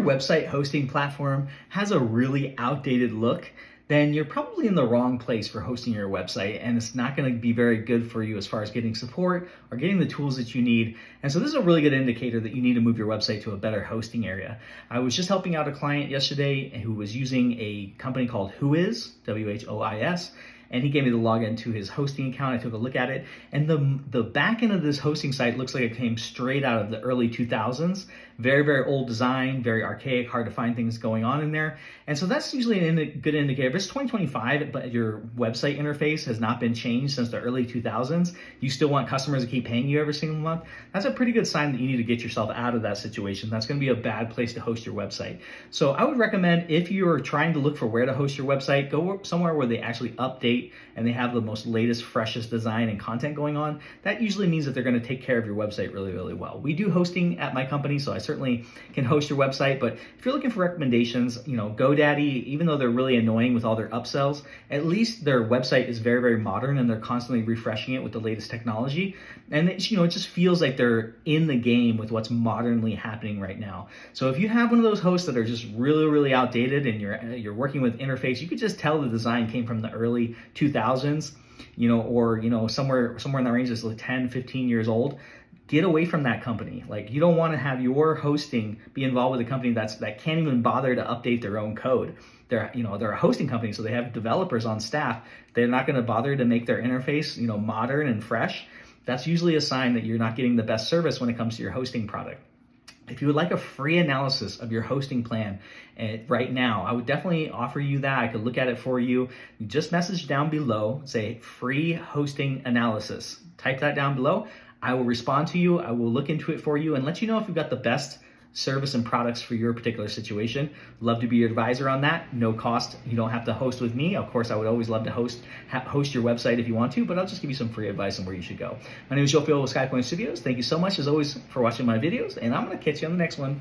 your website hosting platform has a really outdated look, then you're probably in the wrong place for hosting your website, and it's not going to be very good for you as far as getting support or getting the tools that you need. And so this is a really good indicator that you need to move your website to a better hosting area. I was just helping out a client yesterday who was using a company called Whois, WHOIS, and he gave me the login to his hosting account. I took a look at it, and the back end of this hosting site looks like it came straight out of the early 2000s. Very, very old design, very archaic, hard to find things going on in there. And so that's usually a good indicator. If it's 2025, but your website interface has not been changed since the early 2000s, you still want customers to keep paying you every single month, that's a pretty good sign that you need to get yourself out of that situation. That's going to be a bad place to host your website. So I would recommend, if you're trying to look for where to host your website, go somewhere where they actually update and they have the most latest, freshest design and content going on. That usually means that they're going to take care of your website really, really well. We do hosting at my company, so I certainly can host your website. But if you're looking for recommendations, GoDaddy, even though they're really annoying with all their upsells, at least their website is very, very modern and they're constantly refreshing it with the latest technology. And it just feels like they're in the game with what's modernly happening right now. So if you have one of those hosts that are just really, really outdated and you're working with interface, you could just tell the design came from the early 2000s, or somewhere in the range that's like 10, 15 years old. Get away from that company. Like, you don't want to have your hosting be involved with a company that can't even bother to update their own code. They're a hosting company, so they have developers on staff. They're not going to bother to make their interface, modern and fresh. That's usually a sign that you're not getting the best service when it comes to your hosting product. If you would like a free analysis of your hosting plan right now, I would definitely offer you that. I could look at it for you. Just message down below, say free hosting analysis. Type that down below. I will respond to you. I will look into it for you and let you know if you've got the best service and products for your particular situation. Love to be your advisor on that. No cost. You don't have to host with me. Of course, I would always love to host your website if you want to, but I'll just give you some free advice on where you should go. My name is Joe Field with SkyPoint Studios. Thank you so much, as always, for watching my videos, and I'm going to catch you on the next one.